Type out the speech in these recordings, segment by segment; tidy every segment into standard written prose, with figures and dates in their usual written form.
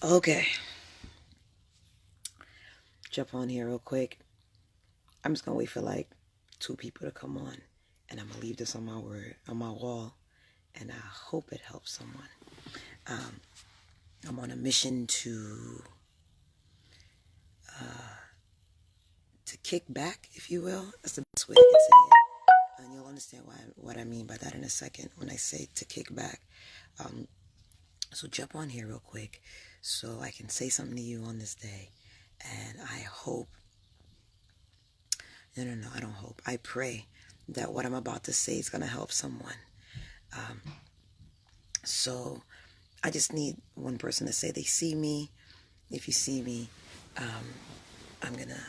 Okay, jump on here real quick. I'm just gonna wait for like two people to come on, and I'm gonna leave this on my wall, and I hope it helps someone. Um, I'm on a mission to kick back, if you will. That's the best way I can say it, and you'll understand what I mean by that in a second when I say to kick back. Um, so jump on here real quick, so I can say something to you on this day, and I hope. No, I don't hope. I pray that what I'm about to say is going to help someone. Um, so I just need one person to say they see me. If you see me, um, I'm going to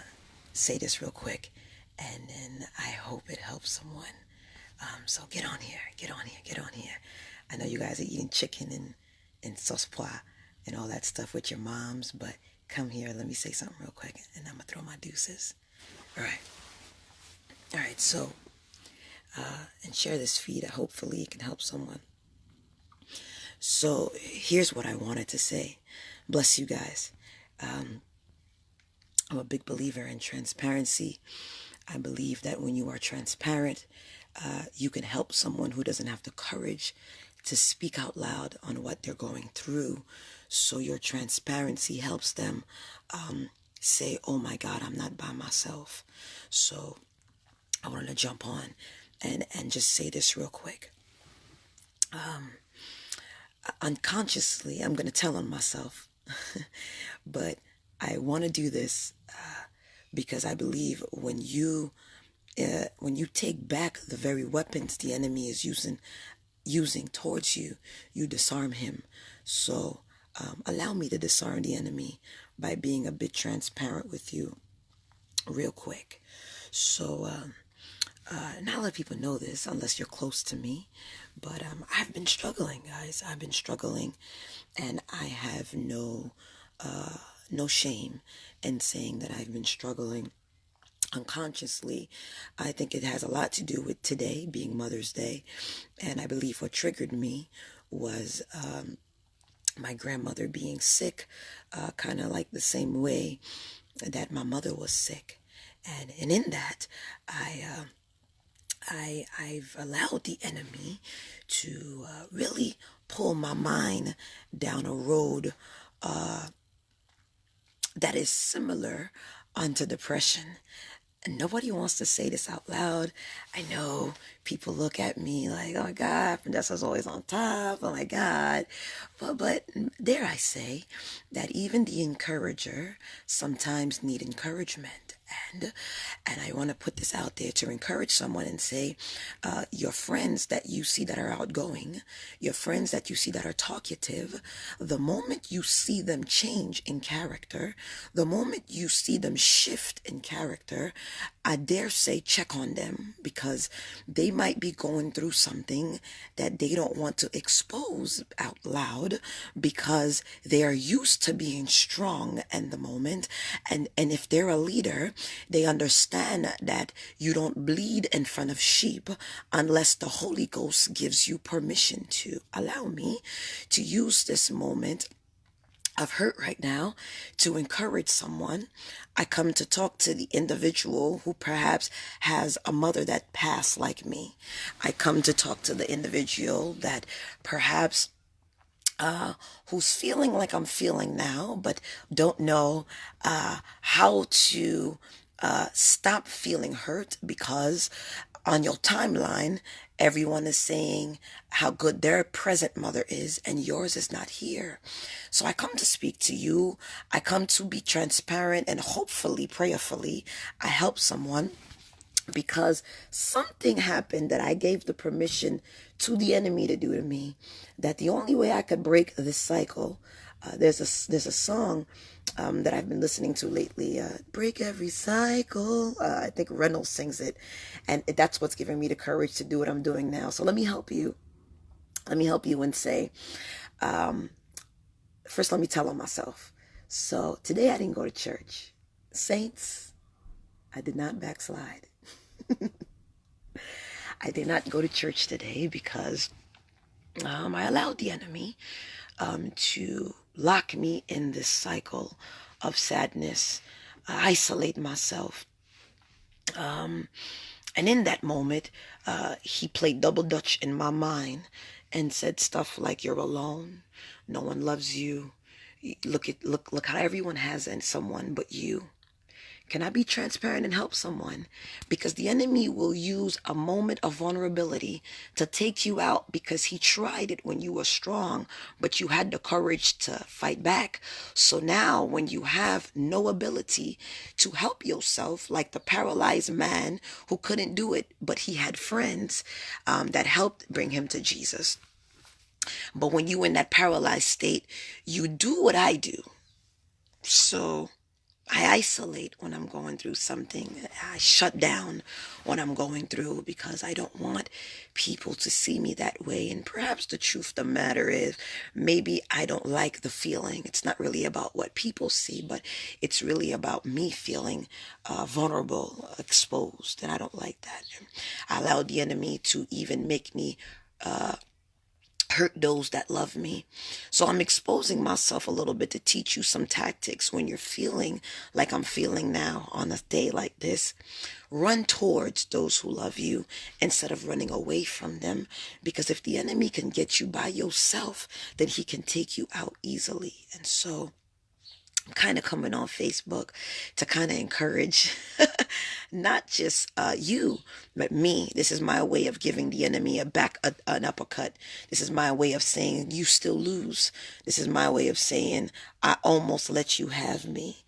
say this real quick, and then I hope it helps someone. So get on here, get on here, get on here. I know you guys are eating chicken and sauce pois and all that stuff with your moms, but come here, let me say something real quick, and I'm going to throw my deuces. All right. All right, so and share this feed. Hopefully it can help someone. So here's what I wanted to say. Bless you guys. I'm a big believer in transparency. I believe that when you are transparent, you can help someone who doesn't have the courage to speak out loud on what they're going through. So your transparency helps them say, oh my God, I'm not by myself. So I wanted to jump on and just say this real quick. Unconsciously, I'm going to tell on myself, but I want to do this because I believe when you take back the very weapons the enemy is using towards you, you disarm him. So allow me to disarm the enemy by being a bit transparent with you real quick. So not a lot of people know this unless you're close to me, but I've been struggling, guys. I've been struggling, and I have no shame in saying that I've been struggling unconsciously. I think it has a lot to do with today being Mother's Day, and I believe what triggered me was my grandmother being sick, kind of like the same way that my mother was sick, and in that I've allowed the enemy to really pull my mind down a road that is similar onto depression. And nobody wants to say this out loud. I know people look at me like, oh my God, Vanessa's always on top. Oh my God. But dare I say that even the encourager sometimes need encouragement. And I want to put this out there to encourage someone and say, your friends that you see that are outgoing, your friends that you see that are talkative, the moment you see them change in character, the moment you see them shift in character, I dare say check on them, because they might be going through something that they don't want to expose out loud because they are used to being strong in the moment. And if they're a leader, they understand that you don't bleed in front of sheep unless the Holy Ghost gives you permission to. Allow me to use this moment of hurt right now to encourage someone. I come to talk to the individual who perhaps has a mother that passed like me. I come to talk to the individual that perhaps who's feeling like I'm feeling now, but don't know how to stop feeling hurt, because on your timeline, everyone is saying how good their present mother is and yours is not here. So I come to speak to you. I come to be transparent, and hopefully, prayerfully, I help someone, because something happened that I gave the permission to the enemy to do to me, that the only way I could break this cycle, there's a song that I've been listening to lately, break every cycle. I think Reynolds sings it, and that's what's giving me the courage to do what I'm doing now. So let me help you. Let me help you and say, first let me tell on myself. So today I didn't go to church. Saints, I did not backslide. I did not go to church today because I allowed the enemy to lock me in this cycle of sadness, isolate myself. And in that moment, he played double dutch in my mind and said stuff like, "You're alone. No one loves you. Look how everyone has someone but you." Can I be transparent and help someone? Because the enemy will use a moment of vulnerability to take you out, because he tried it when you were strong, but you had the courage to fight back. So now when you have no ability to help yourself, like the paralyzed man who couldn't do it, but he had friends that helped bring him to Jesus. But when you in that paralyzed state, you do what I do. So I isolate when I'm going through something. I shut down when I'm going through, because I don't want people to see me that way. And perhaps the truth of the matter is, maybe I don't like the feeling. It's not really about what people see, but it's really about me feeling vulnerable, exposed. And I don't like that. I allowed the enemy to even make me hurt those that love me. So I'm exposing myself a little bit to teach you some tactics when you're feeling like I'm feeling now on a day like this. Run towards those who love you instead of running away from them. Because if the enemy can get you by yourself, then he can take you out easily. And so I'm kind of coming on Facebook to kind of encourage not just you, but me. This is my way of giving the enemy an uppercut. This is my way of saying, you still lose. This is my way of saying, I almost let you have me.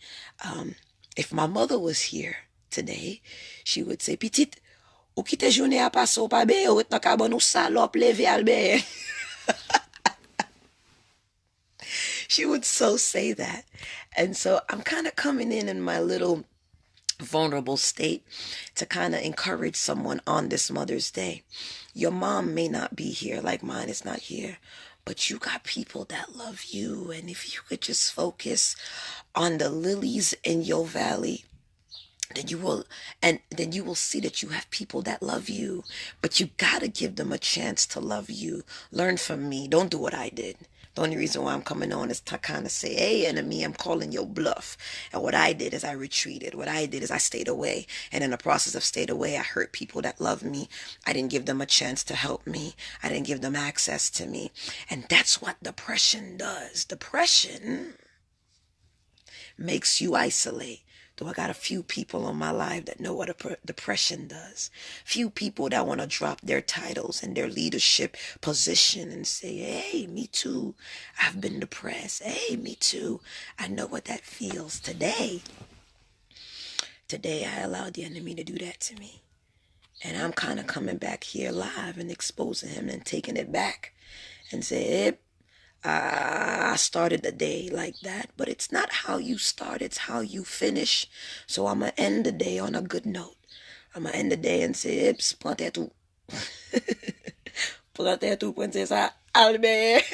If my mother was here today, she would say, Petite, ou ki te journée a passe ou pa be, ou et nan ka ban nou salop leve albe. She would so say that. And so I'm kind of coming in my little vulnerable state to kind of encourage someone on this Mother's Day. Your mom may not be here, like mine is not here, but you got people that love you. And if you could just focus on the lilies in your valley, then you will see that you have people that love you. But you gotta give them a chance to love you. Learn from me. Don't do what I did. The only reason why I'm coming on is to kind of say, hey, enemy, I'm calling your bluff. And what I did is I retreated. What I did is I stayed away. And in the process of stayed away, I hurt people that love me. I didn't give them a chance to help me. I didn't give them access to me. And that's what depression does. Depression makes you isolate. Though I got a few people in my life that know what depression does. Few people that want to drop their titles and their leadership position and say, hey, me too. I've been depressed. Hey, me too. I know what that feels. Today, I allowed the enemy to do that to me. And I'm kind of coming back here live and exposing him and taking it back and say, hey, I started the day like that, but it's not how you start, it's how you finish. So I'm going to end the day on a good note. I'm going to end the day and say, Ips, prends tout. Prends tout, princessa Albert.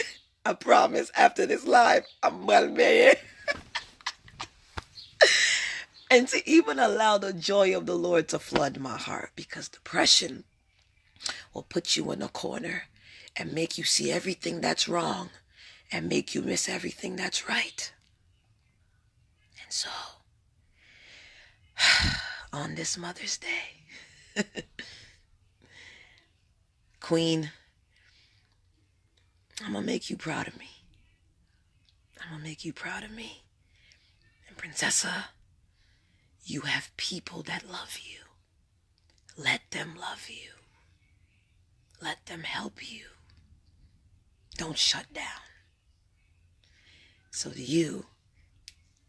I promise after this live, I'm Albert. And to even allow the joy of the Lord to flood my heart, because depression will put you in a corner and make you see everything that's wrong and make you miss everything that's right. And so, on this Mother's Day, Queen, I'm going to make you proud of me. I'm going to make you proud of me. And Princessa, you have people that love you. Let them love you. Let them help you. Don't shut down. So to you,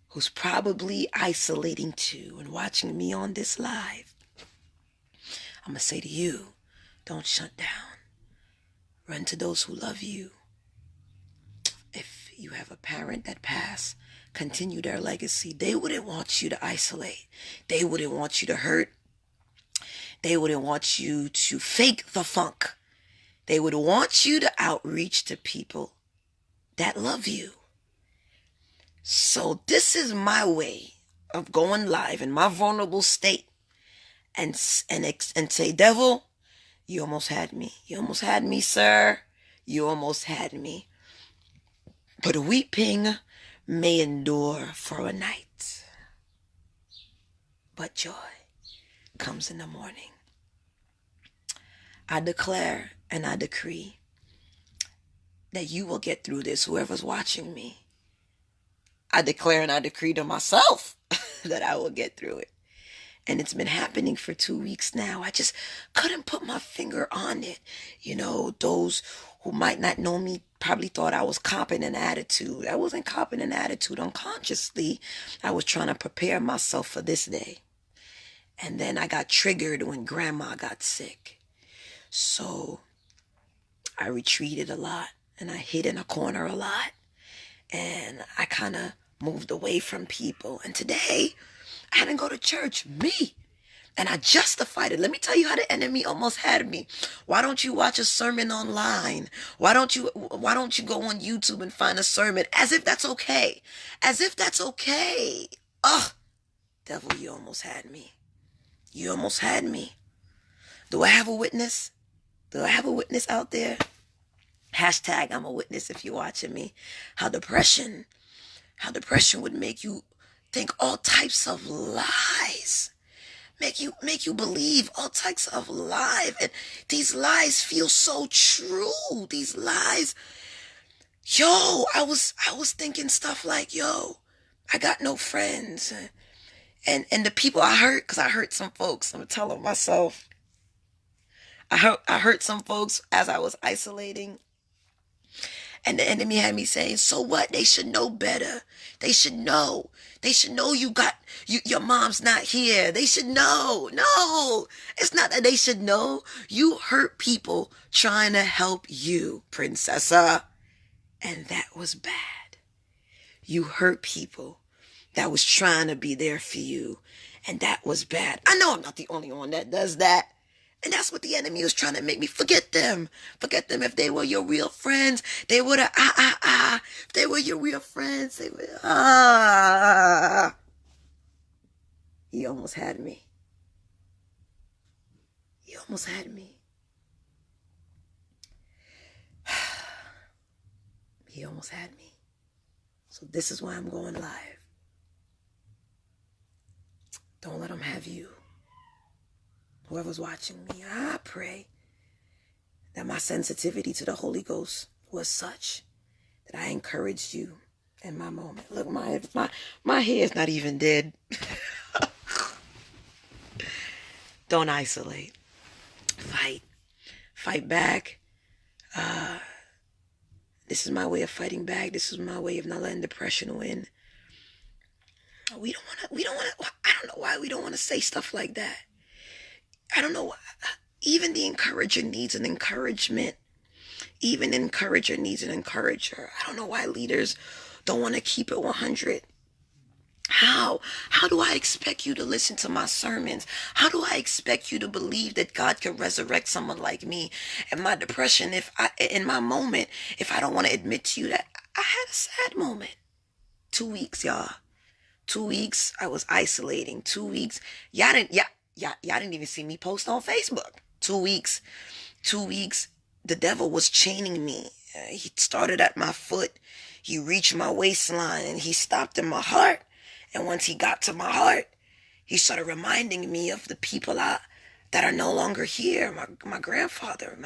who's probably isolating too and watching me on this live, I'm going to say to you, don't shut down. Run to those who love you. If you have a parent that passed, continue their legacy. They wouldn't want you to isolate. They wouldn't want you to hurt. They wouldn't want you to fake the funk. They would want you to outreach to people that love you. So this is my way of going live in my vulnerable state and say, devil, you almost had me. You almost had me, sir. You almost had me. But weeping may endure for a night, but joy comes in the morning. I declare and I decree that you will get through this, whoever's watching me. I declare and I decree to myself that I will get through it. And it's been happening for 2 weeks now. I just couldn't put my finger on it. You know, those who might not know me probably thought I was copping an attitude. I wasn't copping an attitude unconsciously. I was trying to prepare myself for this day. And then I got triggered when grandma got sick. So I retreated a lot and I hid in a corner a lot. And I kind of moved away from people. And today, I didn't go to church. Me. And I justified it. Let me tell you how the enemy almost had me. Why don't you watch a sermon online? Why don't you go on YouTube and find a sermon? As if that's okay. As if that's okay. Ugh. Devil, you almost had me. You almost had me. Do I have a witness? Do I have a witness out there? Hashtag I'm a witness if you're watching me. How depression would make you think all types of lies. Make you believe all types of lies. And these lies feel so true. These lies. Yo, I was thinking stuff like, yo, I got no friends. And the people I hurt, because I hurt some folks. I'm telling myself. I hurt some folks as I was isolating. And the enemy had me saying, so what? They should know better. They should know. They should know your mom's not here. They should know. No, it's not that they should know. You hurt people trying to help you, princessa. And that was bad. You hurt people that was trying to be there for you. And that was bad. I know I'm not the only one that does that. And that's what the enemy was trying to make me forget them. Forget them. If they were your real friends, they would have, If they were your real friends, they would, He almost had me. He almost had me. He almost had me. So this is why I'm going live. Don't let him have you. Whoever's watching me, I pray that my sensitivity to the Holy Ghost was such that I encouraged you in my moment. Look, my hair is not even dead. Don't isolate. Fight back. This is my way of fighting back. This is my way of not letting depression win. I don't know why we don't want to say stuff like that. I don't know why. Even the encourager needs an encouragement. Even the encourager needs an encourager. I don't know why leaders don't want to keep it 100. How? How do I expect you to listen to my sermons? How do I expect you to believe that God can resurrect someone like me? And my depression, in my moment, if I don't want to admit to you that I had a sad moment. 2 weeks, y'all. 2 weeks, I was isolating. 2 weeks. Y'all didn't even see me post on Facebook. 2 weeks. 2 weeks, the devil was chaining me. He started at my foot. He reached my waistline and he stopped in my heart. And once he got to my heart, he started reminding me of the people that are no longer here. My grandfather,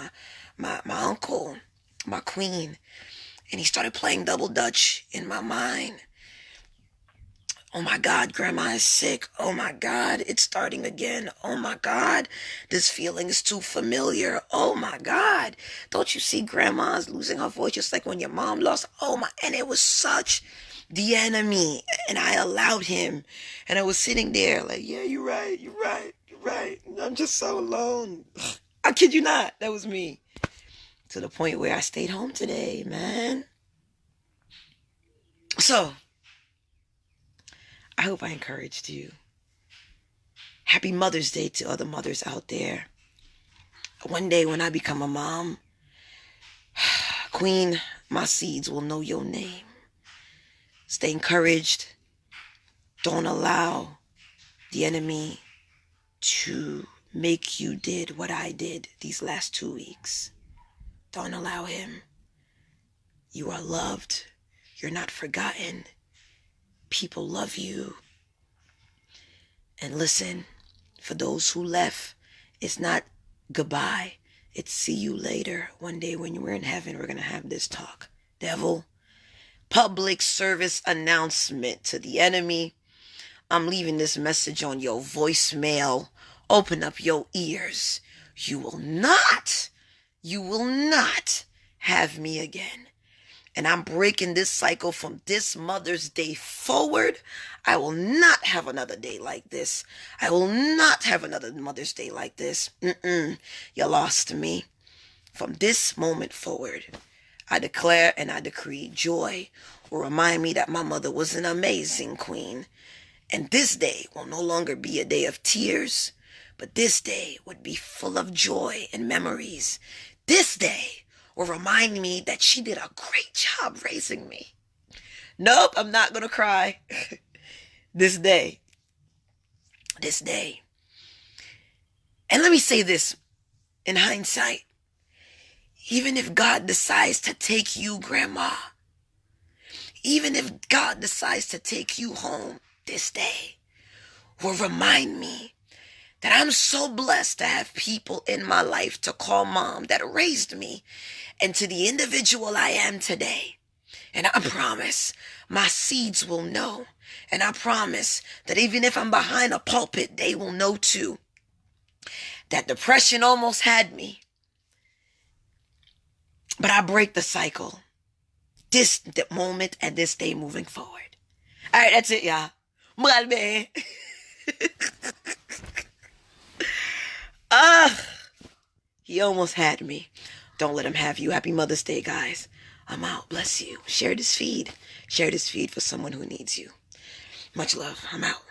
my uncle, my queen. And he started playing double dutch in my mind. Oh my God, grandma is sick. Oh my God, it's starting again. Oh my God, this feeling is too familiar. Oh my God, don't you see grandma's losing her voice just like when your mom lost? And it was such the enemy. And I allowed him. And I was sitting there like, yeah, you're right. I'm just so alone. I kid you not, that was me. To the point where I stayed home today, man. So, I hope I encouraged you. Happy Mother's Day to other mothers out there. One day when I become a mom, Queen, my seeds will know your name. Stay encouraged. Don't allow the enemy to make you did what I did these last 2 weeks. Don't allow him. You are loved. You're not forgotten. People love you. And listen, for those who left, it's not goodbye. It's see you later. One day when we're in heaven, we're going to have this talk. Devil, public service announcement to the enemy. I'm leaving this message on your voicemail. Open up your ears. You will not have me again. And I'm breaking this cycle from this Mother's Day forward. I will not have another day like this. I will not have another Mother's Day like this. You lost me. From this moment forward, I declare and I decree joy will remind me that my mother was an amazing queen. And this day will no longer be a day of tears, but this day would be full of joy and memories. This day will remind me that she did a great job raising me. Nope, I'm not going to cry. This day. And let me say this in hindsight. Even if God decides to take you, Grandma, even if God decides to take you home, this day will remind me that I'm so blessed to have people in my life to call mom that raised me into the individual I am today. And I promise my seeds will know. And I promise that even if I'm behind a pulpit, they will know too. That depression almost had me. But I break the cycle. This moment and this day moving forward. All right, that's it, y'all. Malbe. He almost had me. Don't let him have you. Happy Mother's Day, guys. I'm out. Bless you. Share this feed. Share this feed for someone who needs you. Much love. I'm out.